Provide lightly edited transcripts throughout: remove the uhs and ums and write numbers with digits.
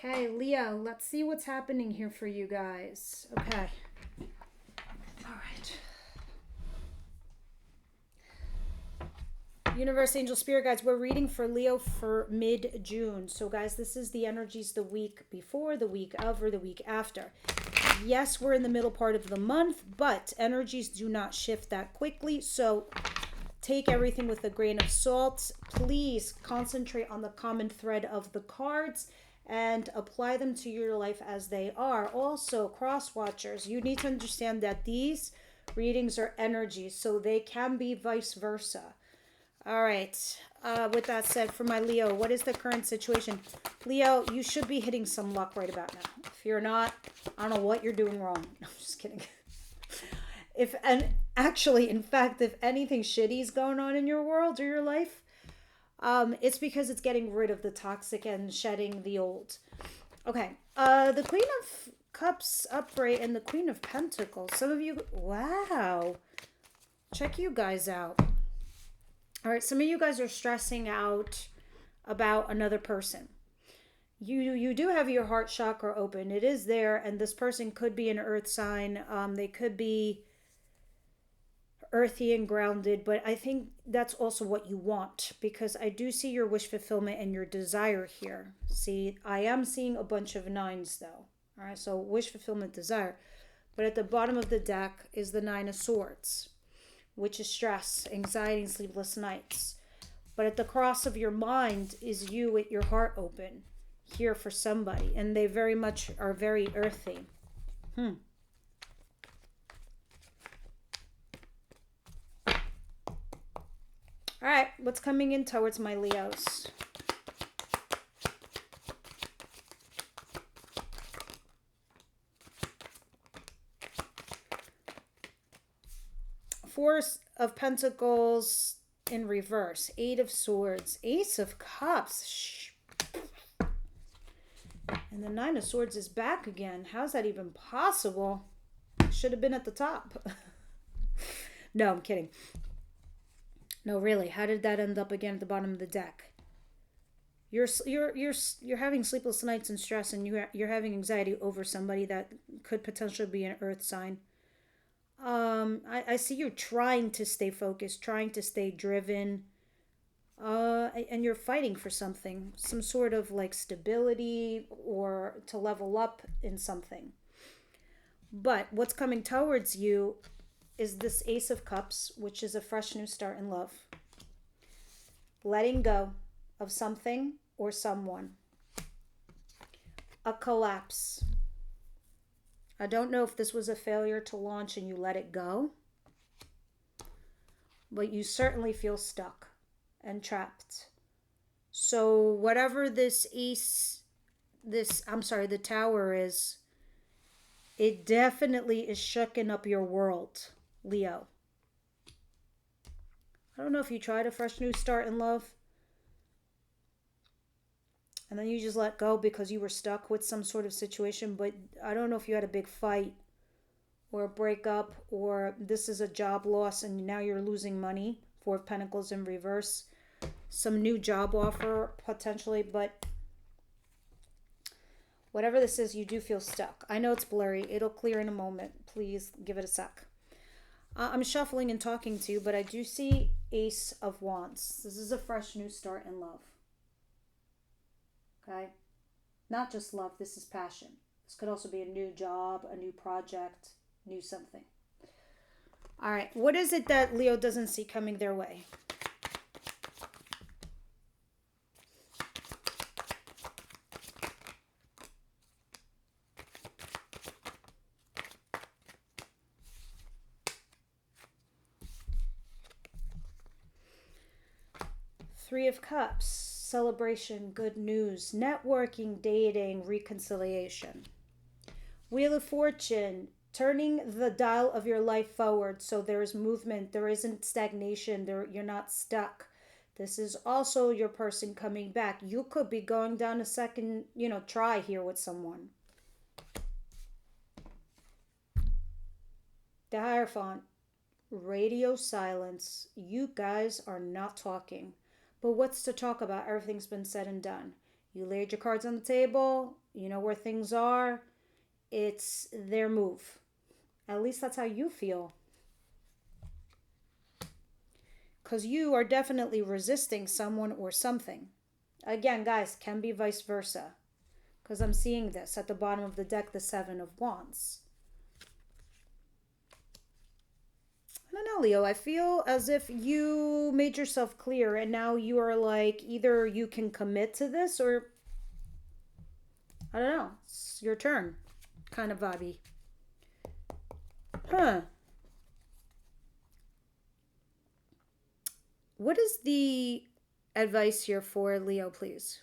Okay, Leo, let's see what's happening here for you guys. Okay. All right. Universe, Angel, Spirit Guides, we're reading for Leo for mid-June. So, guys, this is the energies the week before, the week of, or the week after. Yes, we're in the middle part of the month, but energies do not shift that quickly. So, take everything with a grain of salt. Please concentrate on the common thread of the cards and apply them to your life as they are. Also, cross watchers, you need to understand that these readings are energies, so they can be vice versa. All right. With that said, for my Leo, what is the current situation? Leo, you should be hitting some luck right about now. If you're not, I don't know what you're doing wrong. No, I'm just kidding. In fact, if anything shitty is going on in your world or your life, it's because it's getting rid of the toxic and shedding the old. Okay. The Queen of Cups upright and the Queen of Pentacles. Some of you, wow. Check you guys out. All right, some of you guys are stressing out about another person. You do have your heart chakra open. It is there, and this person could be an earth sign. They could be earthy and grounded, but I think that's also what you want, because I do see your wish fulfillment and your desire here. See, I am seeing a bunch of nines though. All right, so wish fulfillment, desire. But at the bottom of the deck is the Nine of Swords, which is stress, anxiety, and sleepless nights. But at the cross of your mind is you with your heart open here for somebody, and they very much are very earthy. All right, what's coming in towards my Leos? Four of Pentacles in reverse. Eight of Swords. Ace of Cups. And the Nine of Swords is back again. How's that even possible? Should have been at the top. No, I'm kidding. No, really. How did that end up again at the bottom of the deck? You're having sleepless nights and stress, and you're having anxiety over somebody that could potentially be an earth sign. I see you trying to stay focused, trying to stay driven, and you're fighting for something, some sort of like stability or to level up in something. But what's coming towards you is this Ace of Cups, which is a fresh new start in love. Letting go of something or someone. A collapse. I don't know if this was a failure to launch and you let it go, but you certainly feel stuck and trapped. So whatever the tower is, it definitely is shooking up your world, Leo. I don't know if you tried a fresh new start in love and then you just let go because you were stuck with some sort of situation, but I don't know if you had a big fight or a breakup, or this is a job loss and now you're losing money. Four of Pentacles in reverse. Some new job offer potentially, but whatever this is, you do feel stuck. I know it's blurry. It'll clear in a moment. Please give it a sec. I'm shuffling and talking to you, but I do see Ace of Wands. This is a fresh new start in love. Okay? Not just love, this is passion. This could also be a new job, a new project, new something. All right, what is it that Leo doesn't see coming their way? Three of Cups, celebration, good news, networking, dating, reconciliation. Wheel of Fortune, turning the dial of your life forward so there is movement, there isn't stagnation, you're not stuck. This is also your person coming back. You could be going down a second, try here with someone. The Hierophant, radio silence. You guys are not talking. But what's to talk about? Everything's been said and done. You laid your cards on the table. You know where things are. It's their move. At least that's how you feel. Because you are definitely resisting someone or something. Again, guys, can be vice versa. Because I'm seeing this at the bottom of the deck, the Seven of Wands. I don't know, Leo. I feel as if you made yourself clear and now you are like, either you can commit to this or, I don't know, it's your turn. Kind of vibey. Huh. What is the advice here for Leo, please?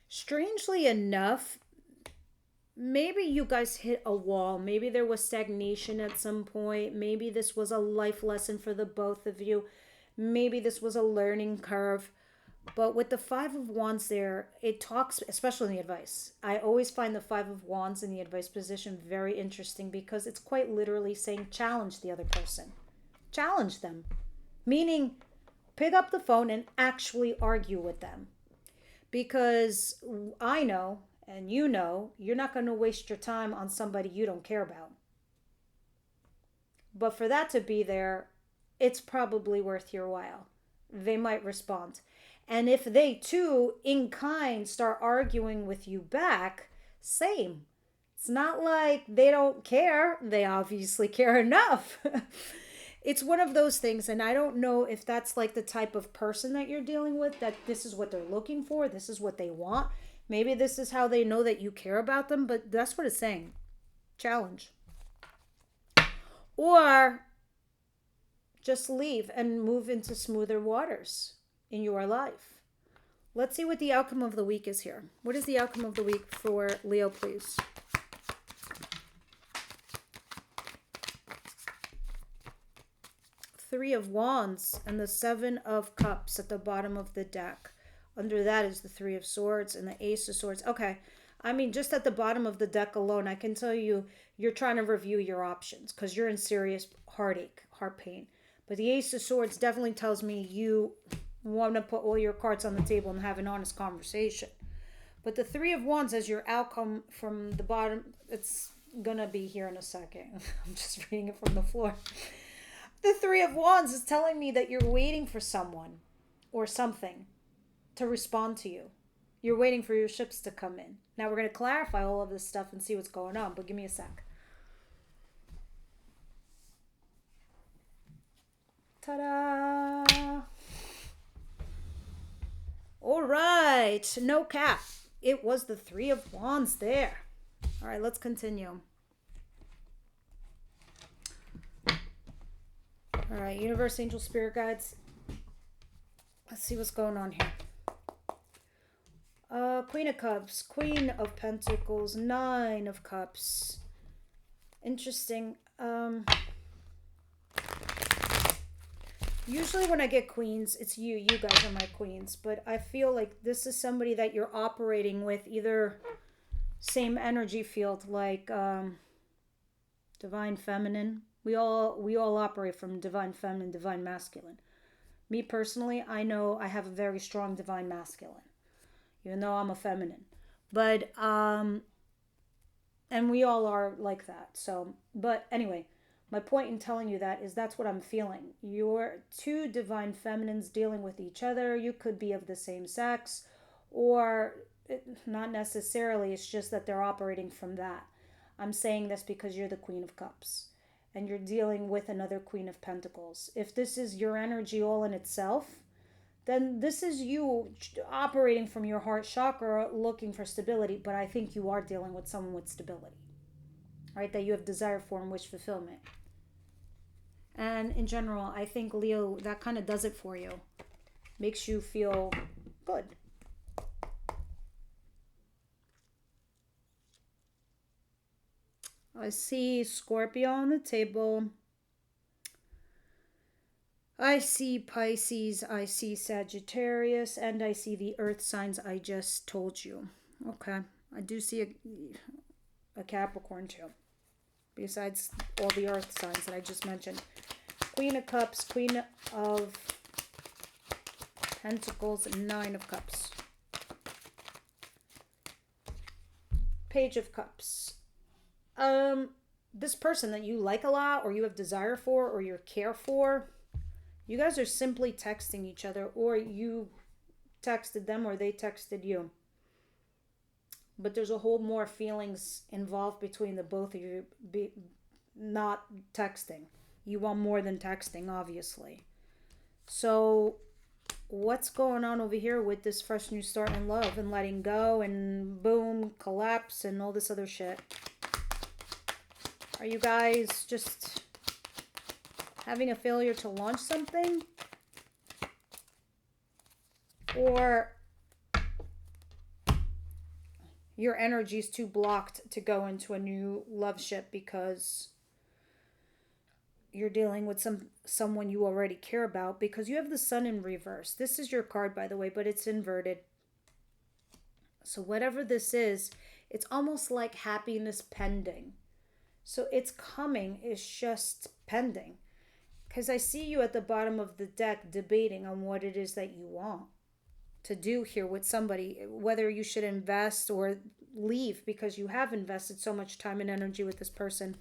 Strangely enough, maybe you guys hit a wall. Maybe there was stagnation at some point. Maybe this was a life lesson for the both of you. Maybe this was a learning curve. But with the Five of Wands there, it talks, especially in the advice. I always find the Five of Wands in the advice position very interesting because it's quite literally saying challenge the other person. Challenge them. Meaning, pick up the phone and actually argue with them. Because I know, and you know, you're not going to waste your time on somebody you don't care about. But for that to be there, it's probably worth your while. They might respond. And if they too, in kind, start arguing with you back, same. It's not like they don't care. They obviously care enough. It's one of those things, and I don't know if that's like the type of person that you're dealing with, that this is what they're looking for, this is what they want. Maybe this is how they know that you care about them, but that's what it's saying. Challenge. Or just leave and move into smoother waters in your life. Let's see what the outcome of the week is here. What is the outcome of the week for Leo, please? Three of Wands and the Seven of Cups at the bottom of the deck. Under that is the Three of Swords and the Ace of Swords. Okay, I mean, just at the bottom of the deck alone, I can tell you, you're trying to review your options because you're in serious heartache, heart pain. But the Ace of Swords definitely tells me you want to put all your cards on the table and have an honest conversation. But the Three of Wands as your outcome from the bottom, it's going to be here in a second. I'm just reading it from the floor. The Three of Wands is telling me that you're waiting for someone or something to respond to you. You're waiting for your ships to come in. Now we're going to clarify all of this stuff and see what's going on, but give me a sec. Ta-da! All right, no cap. It was the Three of Wands there. All right, let's continue. All right, Universe, Angel, Spirit Guides. Let's see what's going on here. Queen of Cups, Queen of Pentacles, Nine of Cups. Interesting. Usually when I get queens, it's you. You guys are my queens. But I feel like this is somebody that you're operating with, either same energy field, like divine feminine. We all operate from divine feminine, divine masculine. Me personally, I know I have a very strong divine masculine, even though I'm a feminine. But and we all are like that. So, but anyway, my point in telling you that is that's what I'm feeling. You're two divine feminines dealing with each other. You could be of the same sex, or not necessarily. It's just that they're operating from that. I'm saying this because you're the Queen of Cups and you're dealing with another Queen of Pentacles. If this is your energy all in itself, then this is you operating from your heart chakra looking for stability. But I think you are dealing with someone with stability, right? That you have desire for and wish fulfillment. And in general, I think, Leo, that kind of does it for you. Makes you feel good. I see Scorpio on the table. I see Pisces, I see Sagittarius, and I see the earth signs I just told you. Okay, I do see a Capricorn too. besides all the earth signs that I just mentioned. Queen of Cups, Queen of Pentacles, Nine of Cups. Page of Cups. This person that you like a lot, or you have desire for, or you care for, you guys are simply texting each other, or you texted them, or they texted you. But there's a whole more feelings involved between the both of you, not texting. You want more than texting, obviously. So what's going on over here with this fresh new start in love and letting go and boom, collapse and all this other shit? Are you guys just having a failure to launch something? Or your energy is too blocked to go into a new love ship because you're dealing with someone you already care about, because you have the Sun in reverse. This is your card, by the way, but it's inverted. So whatever this is, it's almost like happiness pending. So it's coming, it's just pending. Because I see you at the bottom of the deck debating on what it is that you want to do here with somebody, whether you should invest or leave, because you have invested so much time and energy with this person.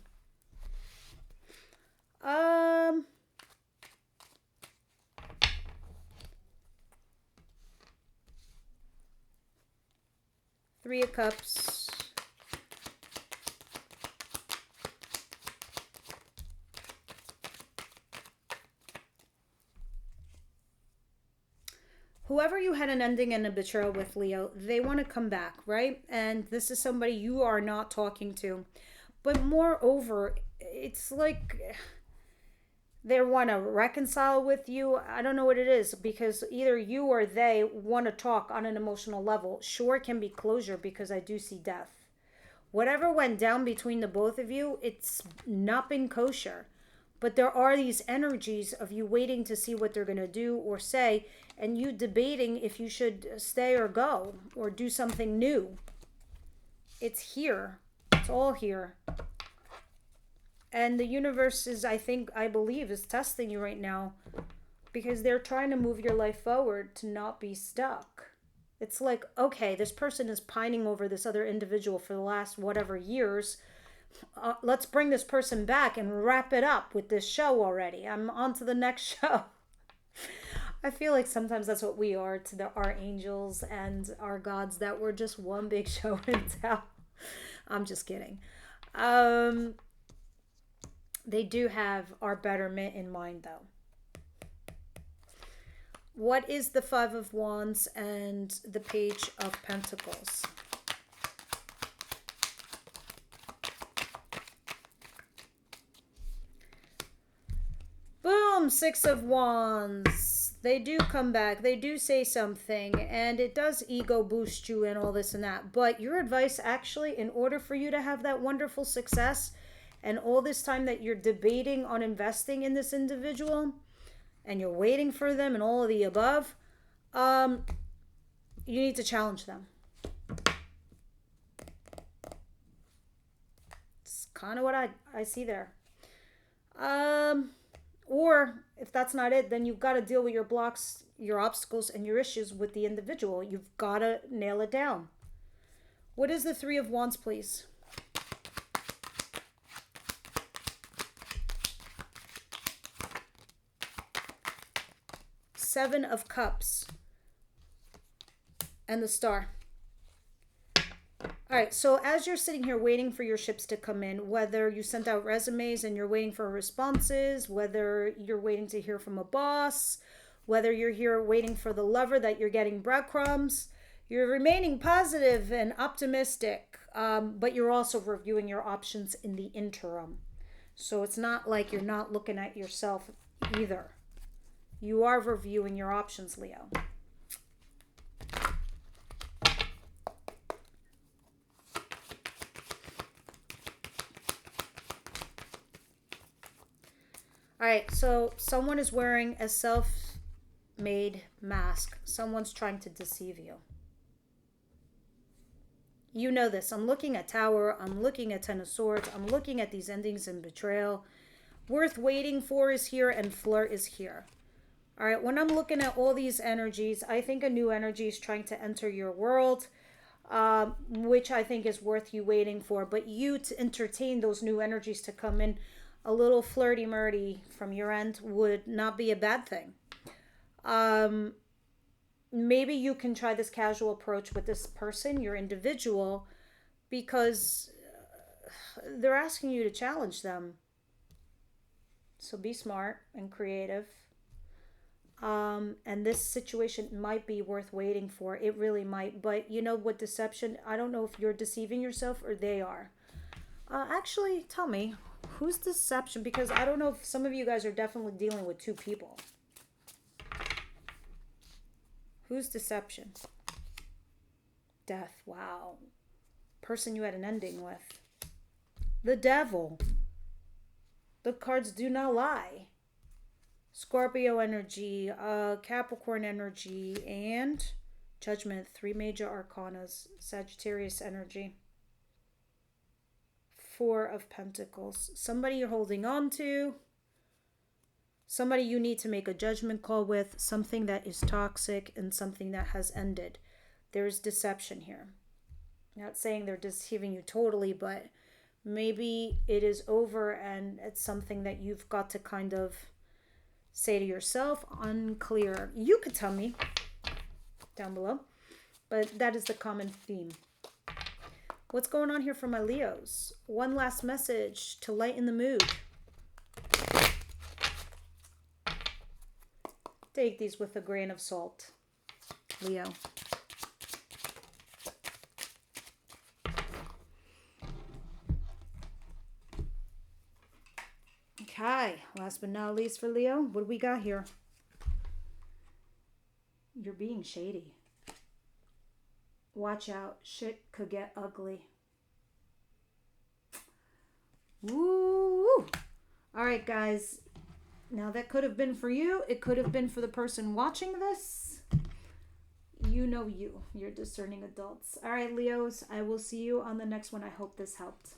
Three of Cups. Whoever you had an ending and a betrayal with, Leo, they want to come back, right? And this is somebody you are not talking to. But moreover, it's like they want to reconcile with you. I don't know what it is, because either you or they want to talk on an emotional level. Sure, it can be closure, because I do see death. Whatever went down between the both of you, it's not been kosher. But there are these energies of you waiting to see what they're going to do or say, and you debating if you should stay or go or do something new. It's here. It's all here. And the universe is, I believe, is testing you right now, because they're trying to move your life forward to not be stuck. It's like, okay, this person is pining over this other individual for the last whatever years. Let's bring this person back and wrap it up with this show already. I'm on to the next show. I feel like sometimes that's what we are to our angels and our gods, that we're just one big show and tell. I'm just kidding. They do have our betterment in mind, though. What is the Five of Wands and the Page of Pentacles? Boom! Six of Wands. They do come back. They do say something, and it does ego boost you and all this and that. But your advice, actually, in order for you to have that wonderful success, and all this time that you're debating on investing in this individual, and you're waiting for them and all of the above, you need to challenge them. It's kind of what I see there. Or if that's not it, then you've got to deal with your blocks, your obstacles, and your issues with the individual. You've got to nail it down. What is the Three of Wands, please? Seven of Cups and the Star. All right, so as you're sitting here waiting for your ships to come in, whether you sent out resumes and you're waiting for responses, whether you're waiting to hear from a boss, whether you're here waiting for the lover that you're getting breadcrumbs, you're remaining positive and optimistic, but you're also reviewing your options in the interim. So it's not like you're not looking at yourself either. You are reviewing your options, Leo. All right, so someone is wearing a self-made mask. Someone's trying to deceive you. You know this. I'm looking at Tower. I'm looking at Ten of Swords. I'm looking at these endings and betrayal. Worth waiting for is here, and flirt is here. All right, when I'm looking at all these energies, I think a new energy is trying to enter your world, which I think is worth you waiting for. But you to entertain those new energies to come in, a little flirty-murty from your end would not be a bad thing. Maybe you can try this casual approach with this person, your individual, because they're asking you to challenge them. So be smart and creative. And this situation might be worth waiting for. It really might. But you know what, deception, I don't know if you're deceiving yourself or they are. Actually, tell me, who's deception? Because I don't know if some of you guys are definitely dealing with two people. Who's deception? Death. Wow. Person you had an ending with. The devil. The cards do not lie. Scorpio energy, Capricorn energy, and Judgment. 3 major arcanas. Sagittarius energy. 4 of Pentacles. Somebody you're holding on to. Somebody you need to make a judgment call with. Something that is toxic and something that has ended. There's deception here. Not saying they're deceiving you totally, but maybe it is over and it's something that you've got to kind of say to yourself. Unclear. You could tell me down below, but that is the common theme. What's going on here for my Leos? One last message to lighten the mood. Take these with a grain of salt, Leo. Okay, last but not least for Leo, what do we got here? You're being shady. Watch out, shit could get ugly. Woo! All right, guys. Now that could have been for you. It could have been for the person watching this. You know you. You're discerning adults. All right, Leos. I will see you on the next one. I hope this helped.